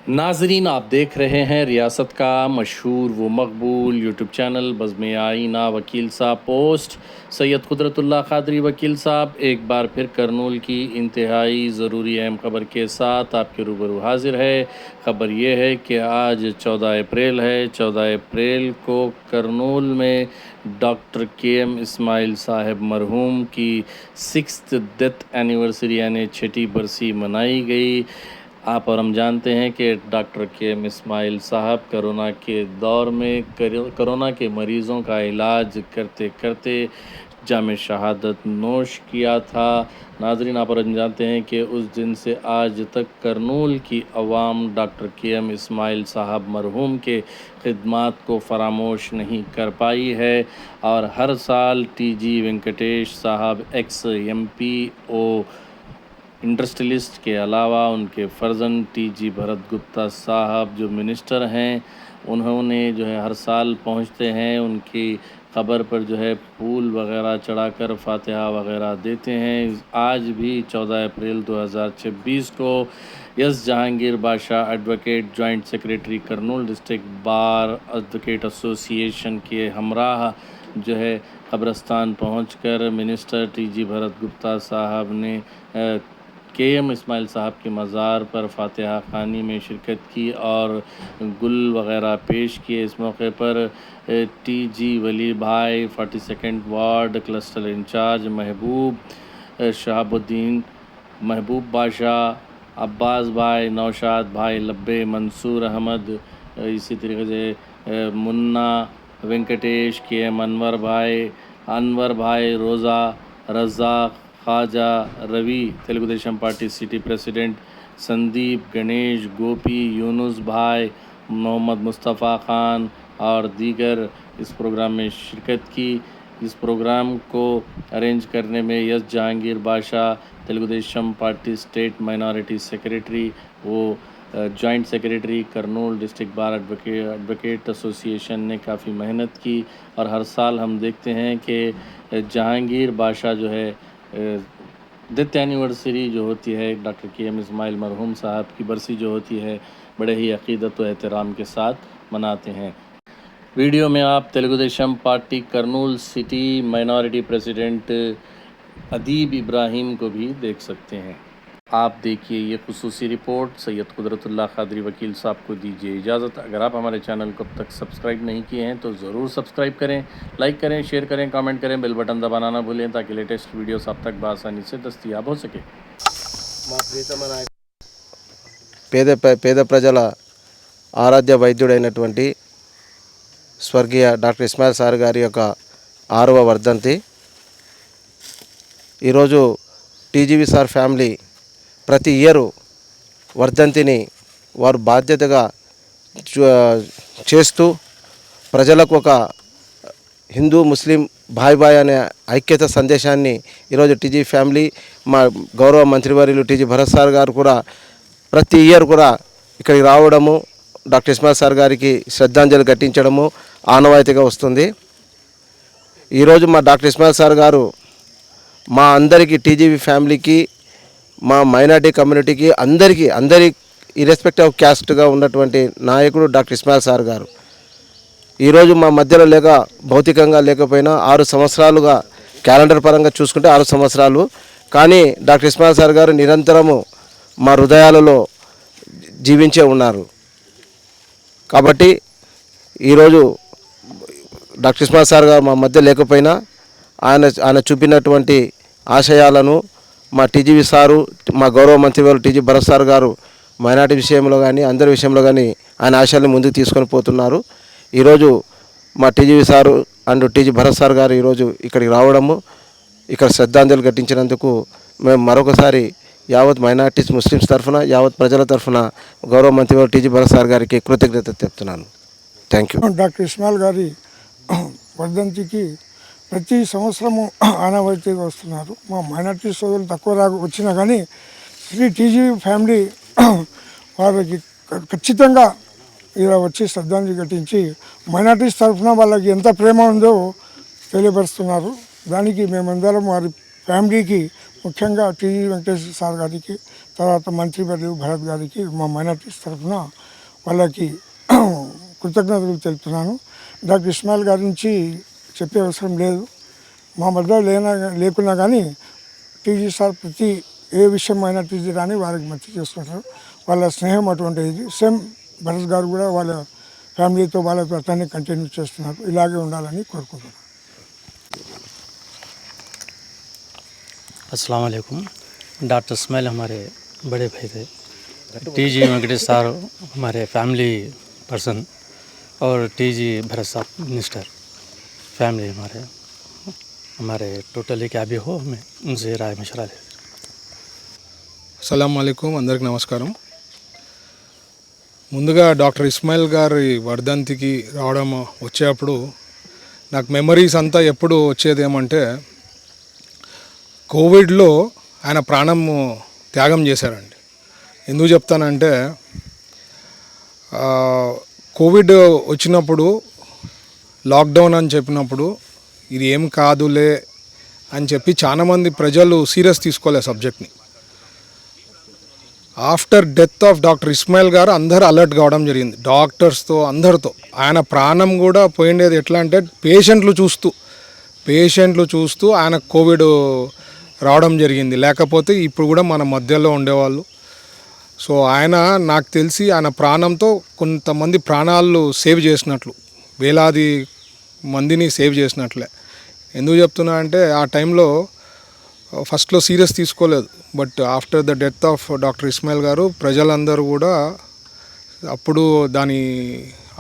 नाजरीन, आप देख रहे हैं रियासत का मशहूर व मकबूल यूट्यूब चैनल बज़्म आईना वकील साहब पोस्ट। सैयद कुदरतुल्लाह क़ादरी वकील साहब एक बार फिर करनूल की इंतहाई ज़रूरी अहम ख़बर के साथ आपके रूबरू हाजिर है। ख़बर ये है कि आज 14 अप्रैल है। 14 अप्रैल को करनूल में डॉक्टर के.एम. इस्माइल साहब मरहूम की 6th डेथ एनिवर्सरी यानी 6ठी बरसी मनाई गई। आप और हम जानते हैं कि डॉक्टर के.एम. इस्माइल साहब कोरोना के दौर में कोरोना के मरीज़ों का इलाज करते करते जाम शहादत नोश किया था। नाज़रीन, आप और हम जानते हैं कि उस दिन से आज तक करनूल की अवाम डॉक्टर के.एम. इस्माइल साहब मरहूम के खिदमात को फरामोश नहीं कर पाई है और हर साल टी.जी. वेंकटेश साहब ex-MP-O इंडस्ट्रियलिस्ट के अलावा उनके फ़र्जंद टी.जी. भरत गुप्ता साहब जो मिनिस्टर हैं, उन्होंने जो है हर साल पहुंचते हैं, उनकी ख़बर पर जो है फूल वग़ैरह चढ़ाकर फ़ातिहा वग़ैरह देते हैं। आज भी 14 अप्रैल 2026 को यस जहांगीर बादशाह advocate joint secretary Kurnool district bar advocate association के हमराह जो है कब्रस्तान पहुंचकर मिनिस्टर टी.जी. भरत गुप्ता साहब ने के.एम. इस्माइल साहब के मज़ार पर फ़ातिहा ख़ानी में शिरकत की और गुल वग़ैरह पेश किए। इस मौके पर टी.जी. वली भाई 42nd ward cluster in charge Shahabuddin, महबूब बादशाह, अब्बास भाई, नौशाद भाई, लब्बे, मंसूर अहमद, इसी तरीके से मुन्ना, वेंकटेश, के.एम. अनवर भाई, Roza, Razak, Khwaja, Ravi, Telugu Desam party city president, Sandeep, Ganesh, Gopi, Yunus भाई, मोहम्मद मुस्तफ़ा ख़ान और दीगर इस प्रोग्राम में शिरकत की। इस प्रोग्राम को अरेंज करने में S Jahangir Badshah, Telugu Desam party state minority secretary, वो joint secretary Kurnool district bar advocate association ने काफ़ी मेहनत की और हर साल हम देखते हैं कि जहांगीर बादशाह जो है डेथ एनिवर्सरी जो होती है डॉक्टर के.एम. इस्माइल मरहूम साहब की बरसी जो होती है बड़े ही अक़ीदत व एहतराम के साथ मनाते हैं। वीडियो में आप Telugu Desam party Kurnool city minority president Adeeb Ibrahim को भी देख सकते हैं। आप देखिए ये खुसूसी रिपोर्ट। सैयद कुदरतुल्लाह क़ादरी वकील साहब को दीजिए इजाज़त। अगर आप हमारे चैनल को अब तक सब्सक्राइब नहीं किए हैं तो ज़रूर सब्सक्राइब करें, लाइक करें, शेयर करें, कमेंट करें, बेल बटन दबाना ना भूलें ताकि लेटेस्ट वीडियोस आप तक बआसानी से दस्तयाब हो सके। పేద ప్రజల ఆరాధ్య వైద్యుడైనటువంటి స్వర్గీయ డాక్టర్ ఇస్మాయిల్ సార్ గారి యొక్క 6వ వర్ధంతి. ఈరోజు టీజీవి సార్ ఫ్యామిలీ ప్రతి ఇయరు వర్ధంతిని వారు బాధ్యతగా చేస్తూ ప్రజలకు ఒక హిందూ ముస్లిం భాయ్ అనే ఐక్యత సందేశాన్ని ఈరోజు టీజీ ఫ్యామిలీ, మా గౌరవ మంత్రివర్యులు టీజీ భరత్ సార్ గారు కూడా ప్రతి ఇయర్ కూడా ఇక్కడికి రావడము, డాక్టర్ ఇస్మాయిల్ సార్ గారికి శ్రద్ధాంజలి ఘటించడము ఆనవాయితీగా వస్తుంది. ఈరోజు మా డాక్టర్ ఇస్మాయిల్ సార్ గారు మా అందరికీ, టీజీవీ ఫ్యామిలీకి, మా మైనార్టీ కమ్యూనిటీకి, అందరి ఇర్రెస్పెక్టివ్ ఆఫ్ క్యాస్ట్గా ఉన్నటువంటి నాయకుడు డాక్టర్ ఇస్మాయిల్ సార్ గారు ఈరోజు మా మధ్యలో లేక భౌతికంగా లేకపోయినా 6 సంవత్సరాలుగా క్యాలెండర్ పరంగా చూసుకుంటే 6 సంవత్సరాలు, కానీ డాక్టర్ ఇస్మాయిల్ సార్ గారు నిరంతరము మా హృదయాలలో జీవించే ఉన్నారు. కాబట్టి ఈరోజు డాక్టర్ ఇస్మాయిల్ సార్ గారు మా మధ్య లేకపోయినా ఆయన చూపినటువంటి ఆశయాలను మా టీజీవీ సారు, మా గౌరవ మంత్రివర్యులు టీజీ భరత్ సార్ గారు మైనార్టీ విషయంలో కానీ అందరి విషయంలో కానీ ఆయన ఆశయాలను ముందుకు తీసుకొని పోతున్నారు. ఈరోజు మా TGV sir and TG Bharat sir గారు ఈరోజు ఇక్కడికి రావడము, ఇక్కడ శ్రద్ధాంజలి ఘటించినందుకు మేము మరొకసారి యావత్ మైనార్టీస్ ముస్లిమ్స్ తరఫున, యావత్ ప్రజల తరఫున గౌరవ మంత్రివర్యులు టీజీ భరత్ సార్ గారికి కృతజ్ఞత చెప్తున్నాను. Thank you. డాక్టర్ ఇస్మాయిల్ గారి వర్ధంతికి ప్రతి సంవత్సరము ఆనవాయితీగా వస్తున్నారు. మా మైనార్టీ సోదరులు తక్కువ వచ్చినా కానీ శ్రీ టీజీవీ ఫ్యామిలీ వారికి ఖచ్చితంగా ఇలా వచ్చి శ్రద్ధాంజలి ఘటించి మైనార్టీస్ తరఫున వాళ్ళకి ఎంత ప్రేమ ఉందో తెలియపరుస్తున్నారు. దానికి మేమందరం వారి ఫ్యామిలీకి ముఖ్యంగా టీజీ వెంకటేశ్వర సార్ గారికి, తర్వాత మంత్రివర్యులు భరత్ గారికి మా మైనార్టీస్ తరఫున వాళ్ళకి కృతజ్ఞతలు తెలుపుతున్నాను. డాక్టర్ ఇస్మాయిల్ గారి నుంచి చెప్పే అవసరం లేదు. మా మధ్య లేకున్నా కానీ టీజీ సార్ ప్రతి ఏ విషయం మైనార్టీస్ రాని వారికి మంచి చేస్తుంటారు. వాళ్ళ స్నేహం అటువంటిది. సేమ్ భరత్ గారు కూడా వాళ్ళ ఫ్యామిలీతో వాళ్ళతో అట్లనే కంటిన్యూ చేస్తున్నారు. ఇలాగే ఉండాలని కోరుకుంటున్నాను. अस्सलाम वालेकुम। डॉक्टर इस्माइल हमारे बड़े भाई थे। टीजी वेंकटेश सार हमारे फैमिली पर्सन और टीजी भरत साहब मिनिस्टर फैमिली हमारे टोटली क्या भी हो हमें उनसे राय मशवरा ले। అస్సలం వాలేకుమ్, అందరికి నమస్కారం. ముందుగా డాక్టర్ ఇస్మాయిల్ గారి వర్ధంతికి రావడం వచ్చేటప్పుడు నాకు మెమరీస్ అంతా ఎప్పుడు వచ్చేది ఏమంటే, కోవిడ్లో ఆయన ప్రాణం త్యాగం చేశారండి. ఎందుకు చెప్తానంటే, కోవిడ్ వచ్చినప్పుడు లాక్డౌన్ అని చెప్పినప్పుడు ఇది ఏం కాదులే అని చెప్పి చాలామంది ప్రజలు సీరియస్ తీసుకోలే సబ్జెక్ట్ని. After death of doctor Ismail గారు అందరూ అలర్ట్ కావడం జరిగింది, డాక్టర్స్తో అందరితో. ఆయన ప్రాణం కూడా పోయిండేది ఎట్లా అంటే పేషెంట్లు చూస్తూ ఆయన కోవిడ్ రావడం జరిగింది. లేకపోతే ఇప్పుడు కూడా మన మధ్యలో ఉండేవాళ్ళు. సో ఆయన నాకు తెలిసి ఆయన ప్రాణంతో కొంతమంది ప్రాణాలు సేవ్ చేసినట్లు, వేలాది మందిని సేవ్ చేసినట్లే. ఎందుకు చెప్తున్నా అంటే, ఆ టైంలో ఫస్ట్లో సీరియస్ తీసుకోలేదు. But after the death of doctor Ismail గారు ప్రజలందరూ కూడా అప్పుడు దాని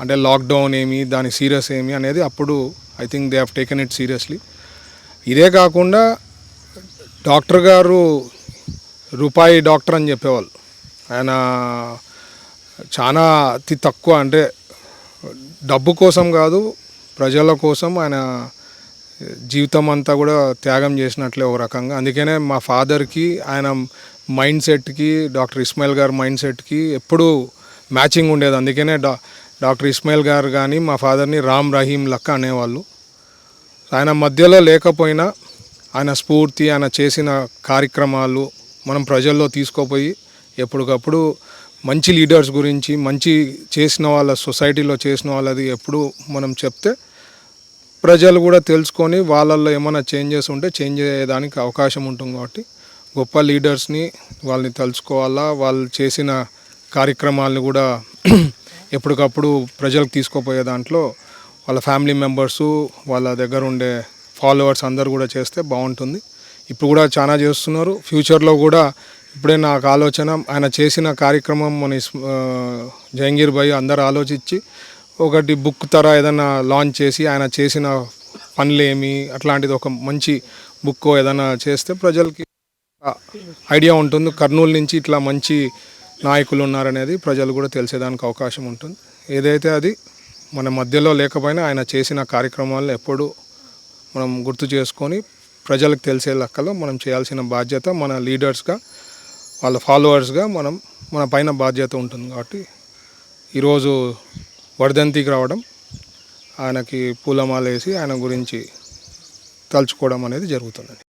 అంటే లాక్డౌన్ ఏమి, దాని సీరియస్ ఏమి అనేది అప్పుడు I think they have taken it seriously. ఇదే కాకుండా డాక్టర్ గారు రూపాయి డాక్టర్ అని చెప్పేవాళ్ళు. ఆయన చాలా అతి తక్కువ, అంటే డబ్బు కోసం కాదు, ప్రజల కోసం ఆయన జీవితం అంతా కూడా త్యాగం చేసినట్లే ఒక రకంగా. అందుకనే మా ఫాదర్కి ఆయన మైండ్ సెట్కి డాక్టర్ ఇస్మాయిల్ గారి మైండ్ సెట్కి ఎప్పుడూ మ్యాచింగ్ ఉండేది. అందుకనే డాక్టర్ ఇస్మాయిల్ గారు కానీ మా ఫాదర్ని రామ్ రహీం లక్క అనేవాళ్ళు. ఆయన మధ్యలో లేకపోయినా ఆయన స్ఫూర్తి, ఆయన చేసిన కార్యక్రమాలు మనం ప్రజల్లో తీసుకుపోయి ఎప్పటికప్పుడు మంచి లీడర్స్ గురించి, మంచి చేసిన వాళ్ళ సొసైటీలో చేసిన వాళ్ళది ఎప్పుడు మనం చెప్తే ప్రజలు కూడా తెలుసుకొని వాళ్ళల్లో ఏమైనా చేంజెస్ ఉంటే చేంజ్ అయ్యేదానికి అవకాశం ఉంటుంది. కాబట్టి గొప్ప లీడర్స్ని వాళ్ళని తలుచుకోవాలా, వాళ్ళు చేసిన కార్యక్రమాలను కూడా ఎప్పటికప్పుడు ప్రజలకు తీసుకుపోయే దాంట్లో వాళ్ళ ఫ్యామిలీ మెంబర్సు, వాళ్ళ దగ్గర ఉండే ఫాలోవర్స్ అందరు కూడా చేస్తే బాగుంటుంది. ఇప్పుడు కూడా చాలా చేస్తున్నారు. ఫ్యూచర్లో కూడా ఇప్పుడే నాకు ఆలోచన, ఆయన చేసిన కార్యక్రమం మన జహంగీర్ భాయ్ అందరు ఆలోచించి ఒకటి బుక్ తర ఏదైనా లాంచ్ చేసి ఆయన చేసిన పనులేమి అట్లాంటిది ఒక మంచి బుక్ ఏదైనా చేస్తే ప్రజలకి ఐడియా ఉంటుంది. కర్నూలు నుంచి ఇట్లా మంచి నాయకులు ఉన్నారనేది ప్రజలు కూడా తెలిసేదానికి అవకాశం ఉంటుంది. ఏదైతే అది మన మధ్యలో లేకపోయినా ఆయన చేసిన కార్యక్రమాలను ఎప్పుడూ మనం గుర్తు చేసుకొని ప్రజలకు తెలిసే లెక్కలో మనం చేయాల్సిన బాధ్యత మన లీడర్స్గా, వాళ్ళ ఫాలోవర్స్గా మన పైన బాధ్యత ఉంటుంది. కాబట్టి ఈరోజు వర్ధంతికి రావడం, ఆయనకి పూలమాల వేసి ఆయన గురించి తలుచుకోవడం అనేది జరుగుతుందండి.